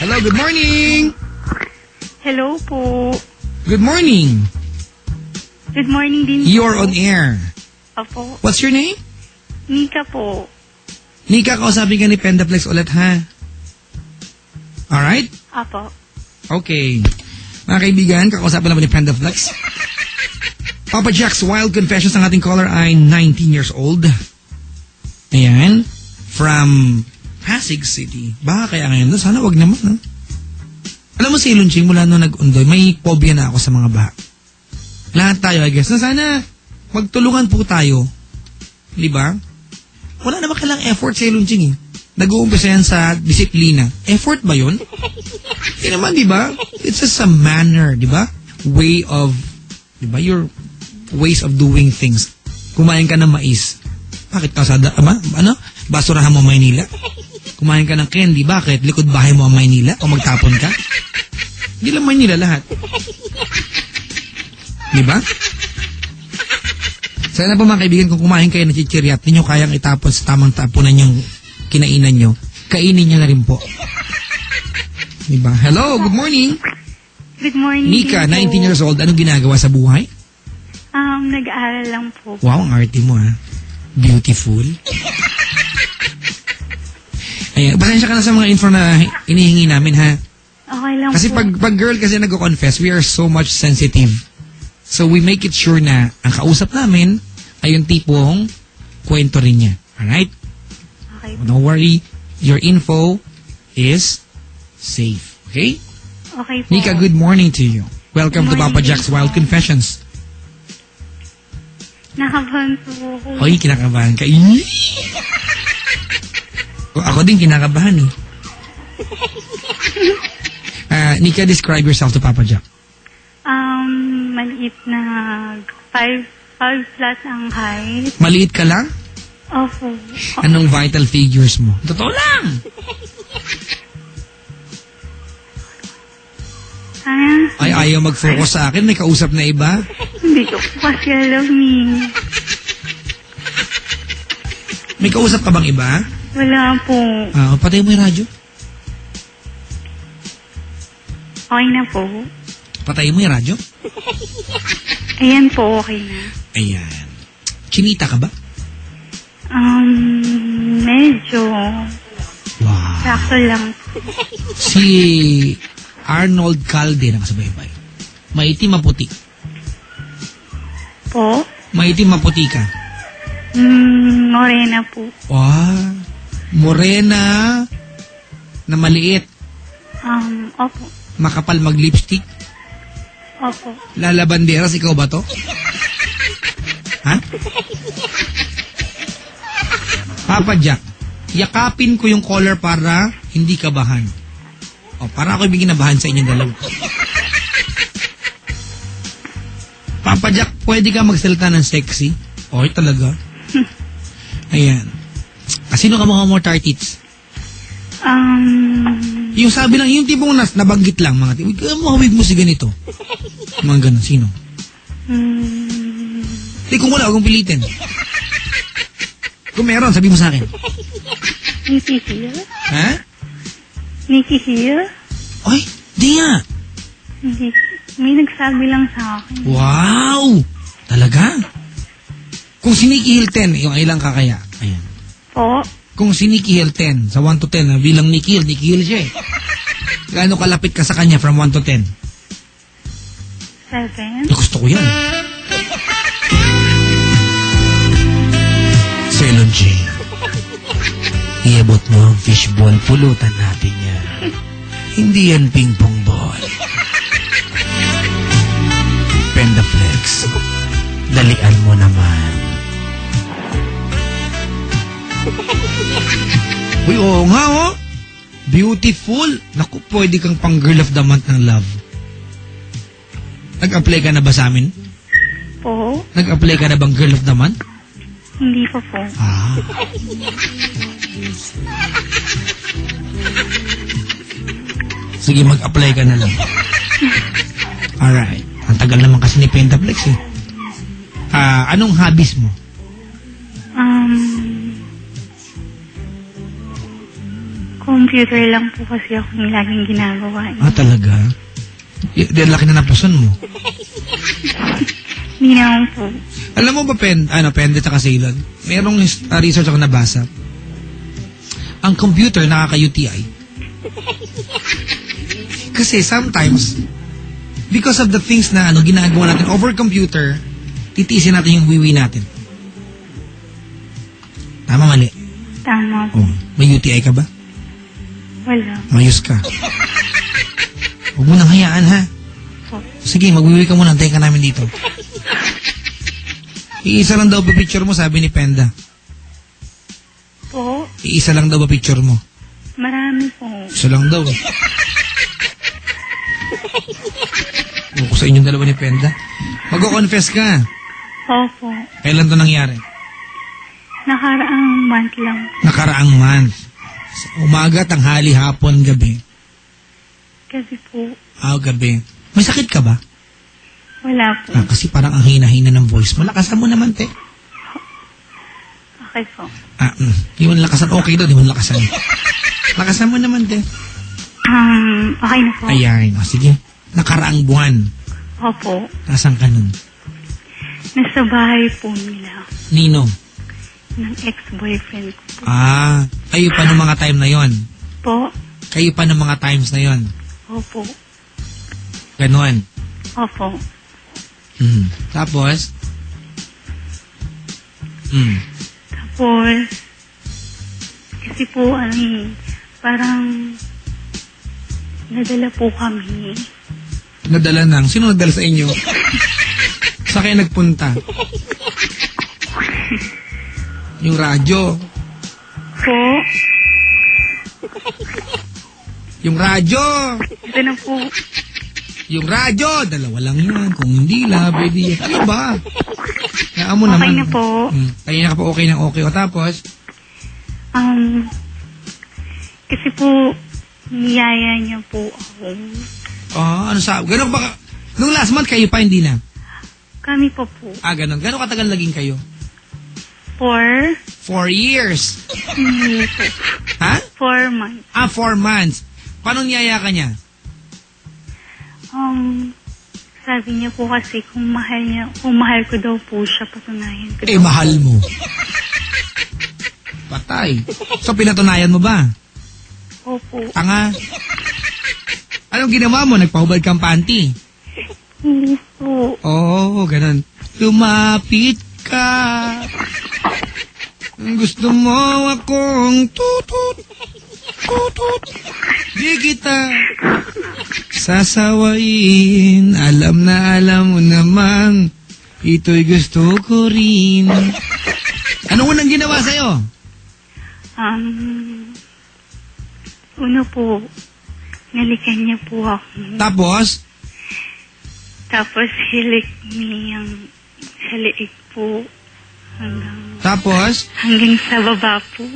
Hello, good morning. Hello po. Good morning. Good morning din po. You're on air. Apo. What's your name? Nika po. Nika, kausapin ka ni Pendaflex ulit, ha? Alright? Apo. Okay. Mga kaibigan, kakausapin naman ni Pendaflex. Papa Jack's Wild Confessions ng ating caller ay 19 years old. Ayan. From Pasig City. Baka kaya ngayon? Sana wag naman, no? Alam mo si Lunching, mula nung nag-undoy, may phobia na ako sa mga baha. Lahat tayo, I guess, na sana magtulungan po tayo. Di ba? Wala naman kailang effort sa Lunching, eh. Nag-uumpisa yan sa disiplina. Effort ba yun? Hindi naman, di ba? It's just a manner, di ba? Way of, di ba? Your ways of doing things. Kumain ka ng mais. Bakit kasada? Ano? Basurahan mo Maynila? Kumain ka ng candy. Bakit? Likod bahay mo ang Maynila? O magtapon ka? Hindi lang Maynila lahat. Di ba? Sana po mga kaibigan, kung kumain kayo ng chichirya at ninyo kayang itapon sa tamang tapunan yung kinainan nyo, kainin nyo na rin po. Di ba? Hello, good morning. Good morning. Nika, 19 years old. Anong ginagawa sa buhay? Nag-aaral lang po. Wow, ang arte mo, ha? Beautiful. Ayan, pasensya ka na sa mga info na inihingi namin, ha? Okay lang kasi po. Kasi pag girl kasi nag-confess, we are so much sensitive. So we make it sure na ang kausap namin ay yung tipong kwento rin niya. Alright? Okay. Don't worry. Your info is safe. Okay? Okay po. Nika, good morning to you. Welcome to Papa Jack's Wild Confessions. Nakabahan po ako. Hoy, kinakabahan ka. Ako din kinakabahan, eh. Nika, describe yourself to Papa Jack. Maliit na 5 flat ang height. Maliit ka lang? Opo. Anong vital figures mo? Totoo lang! Ay, ayaw mag-focus sa akin. May kausap na iba. Hindi ko kasi alam eh. May kausap ka bang iba? Wala po. Patay mo yung radyo. Okay na po. Patay mo yung radyo? Ayan po, okay na. Ayan. Chinita ka ba? Medyo. Wow. Sakto lang. Si Arnold Calde na kasabaybay. Maitim maputi. Po? Maitim maputi ka. Morena po. Wow. Morena na maliit. Opo. Makapal mag-lipstick. Opo. Lalabanderas, ikaw ba to? Ha? Papa Jack, yakapin ko yung collar para hindi kabahan. O, para ako ibigin nabahan sa inyong dalawa. Papa Jack, pwede ka magsalita ng sexy? Okay talaga. Ayan. Sino ka mga more tartits? Yung sabi lang, yung tipong nabanggit lang, mga tipong, mahawig mo si ganito. Mga ganun, sino? Kung wala, huwag mong pilitin. Kung meron, sabi mo sa akin. Nikki Hill? Ha? Nikki Hill? Ay, di nga. Hindi. May nagsabi lang sa akin. Wow! Talaga? Kung si Nikki Hill 10, yung ilang kakaya? Ayan. Po? Kung si Nikki Hill 10, sa 1 to 10, bilang Nikki Hill siya eh. Gaano kalapit ka sa kanya from 1 to 10? 7? Gusto ko yan. Celon J. Iabot mo ang fishball, pulutan natin yan. Hindi yan ping-pong ball. Pendaflex. Dalian mo naman. Uy, oo nga, oh. Beautiful. Naku, pwede kang pang girl of the month ng love. Nag-apply ka na ba sa amin? Po? Nag-apply ka na bang girl of the month? Hindi pa po. Sige, mag-apply ka na lang. Alright. Ang tagal naman kasi ni Pentaplex eh. Anong hobbies mo? computer lang po kasi ako yung laging ginagawa. Talaga? Laki na napuson mo. Hindi naman po. Alam mo ba, Pende at Ceylon? Merong research ako nabasa. Ang computer nakaka-UTI. Kasi sometimes, because of the things na ginagawa natin over computer, titiisin natin yung wiwi natin. Tama, mali? Tama po. Oh, may UTI ka ba? Wala. Mayos ka. Huwag mo nang hayaan, ha? Po. Sige, magwiwi ka muna. Antayin ka namin dito. Iisa lang daw ba picture mo, sabi ni Penda? Po? Iisa lang daw ba picture mo? Marami po. Isa lang daw. Ko sa inyong dalawa ni Penda. Mag-confess ka. Opo. Kailan to nangyari? Nakaraang month lang. Nakaraang month. Umaga, tanghali, hapon, gabi. Kasi po, Gabi. May sakit ka ba? wala po. Kasi parang ang hina-hina ng voice mo. Lakasan mo naman, te. Okay po. Di mo lakasan. Okay daw, di mo lakasan. Lakasan mo naman, te. Okay na po. Ayan. Sige. Nakaraang buwan. Opo. Nasaan ka nun? Nasa bahay po nila. Nino? Ng ex-boyfriend ko po. Kayo pa ng mga time na yon? Po? Kayo pa ng mga times na yon? Opo. Ganon. Opo. Tapos? Tapos, kasi po, parang nadala po kami. Nadala nang? Sino nadala sa inyo? Sa kayo nagpunta? Yung radyo. Po? Yung radyo! Ito na po. Yung radyo! Dalawa lang yan. Kung hindi, labi di. Ano ba? Kaya mo naman. Okay na po. Kaya na po okay ng okay. O tapos? Kasi po, niyaya niya po ako. Ano sa... Gano'n ba? Nung last month kayo pa, hindi na? Kami pa po. Gano'n. Gano'n katagal naging kayo? 4 years. Hindi po. Ha? 4 months. 4 months. Paano niyaya ka niya? Sabi niya po kasi kung mahal ko daw po siya, patunayan ko daw. Mahal mo. Patay. So, pinatunayan mo ba? Opo. Tanga. Anong ginawa mo? Nagpahubad kang panty? Hindi po. Oo, ganun. Lumapit ka. Gusto mo akong tutut. Tutut. Di kita sasawain. Alam na alam mo namang ito'y gusto ko rin. Anong unang ginawa sa'yo? Una po, nalikan niya po ako. Tapos? Tapos hilik niya sa liig po. Tapos? Hanggang sa baba po.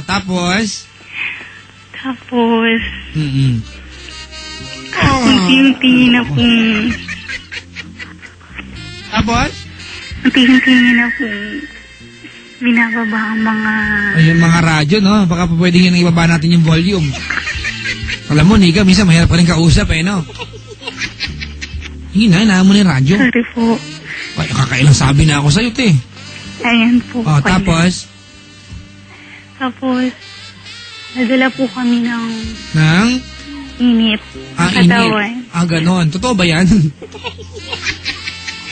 Tapos? Tapos, unti-unti na po. Tapos? Unti-unti na po. Binababa ang mga... Yung mga radyo, no? Baka pa pwede yung ibaba natin yung volume. Alam mo, Nika, minsan mahirap pa rin kausap, no? Hinaan mo na yung radyo. Sorry po. Ay, kakailang sabi na ako sa'yo, te. Ayan po. Tapos? Tapos, nadala po kami ng... Ng? Init. Init. Ganon. Totoo ba yan?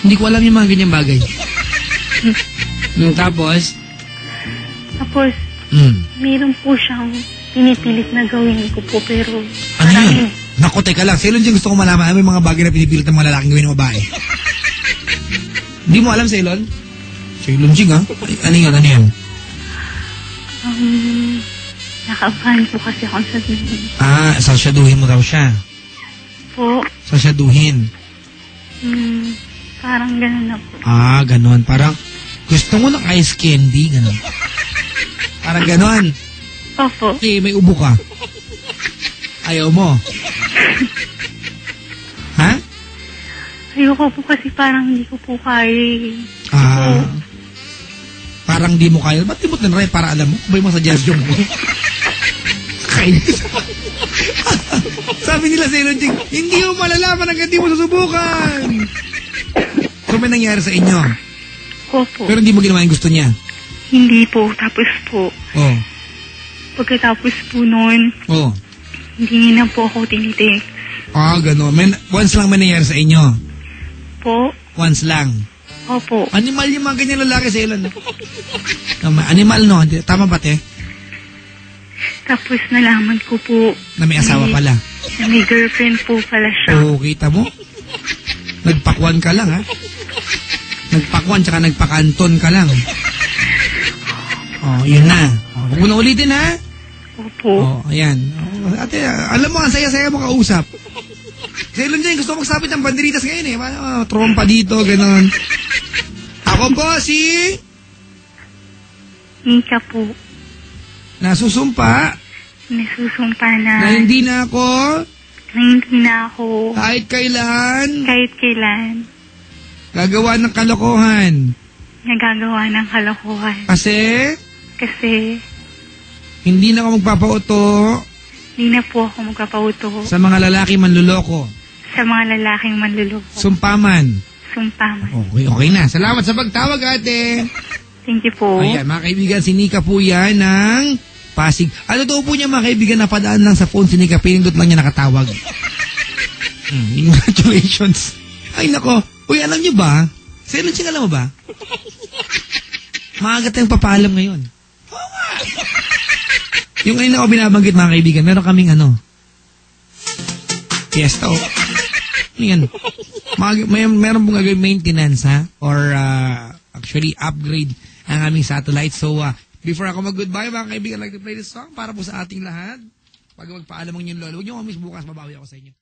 Hindi ko alam yung mga ganyang bagay. Tapos? Tapos, meron po siyang pinipilit na gawin ko po, pero... Ano yun? Naku, teka lang. Ceylon dyan gusto ko malaman. May mga bagay na pinipilit ng mga lalaking gawin ng babae. Hindi mo alam, Ceylon? Ceylon Jing, ha? Ano yun? Nakaabahan po kasi akong sabihin. Sasyaduhin mo daw siya. Po? Sasyaduhin. Parang gano'n na po. Ganon. Parang gusto mo ng ice candy, gano'n. Parang gano'n. Opo. Okay, may ubo ka. Ayaw mo. Ha? Ayoko po kasi parang hindi ko po kaya. Parang di mo kaya. Ba't di mo tinry para alam mo? Kung ba yung masajasyon mo? Nakakainis. Sabi nila sa Ching, hindi mo malalaman hanggang di mo susubukan. So may nangyari sa inyo? Opo. Pero hindi mo ginawa yung gusto niya? Hindi po. Tapos po, Oh. pagkatapos po noon, Oh. hindi niya na po ako tinitik. Gano'n. Once lang may nangyari sa inyo? Po? Once lang. Opo. Animal yung mga ganyan lalaki sa ilan. Animal, no? Tama ba, te? Tapos nalaman ko po Na may asawa pala. na may girlfriend po pala siya. Oo, kita mo? Nagpakwan ka lang, ha? Nagpakwan, tsaka nagpakanton ka lang. Oh, yun na. Huwag mo na ulitin, ha? Opo. Ayan. Ate, alam mo, ang saya-saya mo kausap. Sa ilan dyan, gusto ko magsabit ng banderitas ngayon, eh. Trompa dito, gano'n. Ako po, si... Nika po. Nasusumpa Nasusumpa na hindi na ako na hindi na ako kahit kailan kahit kailan gagawa ng kalokohan. nagagawa ng kalokohan. Kasi hindi na ako magpapauto hindi na po ako magpapauto sa mga lalaki manluloko. sa mga lalaking manluloko. Sumpaman. Okay na. Salamat sa pagtawag, ate. Thank you po. Ayan, mga kaibigan, si Nika po yan ng Pasig. Ano daw po niya, mga kaibigan, napadaan lang sa phone si Nika, pinindot lang niya nakatawag. Congratulations. Ay, nako. Uy, alam niyo ba? Sa Ching, alam mo ba? Maaga tayong papaalam ngayon. Oo nga. Yung ngayon ako binabanggit, mga kaibigan, meron kaming fiesta, Yan. Meron pong gagawin maintenance, ha? Or, actually, upgrade ang aming satellite. So, before ako mag-goodbye, mga kaibigan, I'd like to play this song para po sa ating lahat. Pag magpaalam ang inyong lolo, huwag niyo kami bukas, babawi ako sa inyo.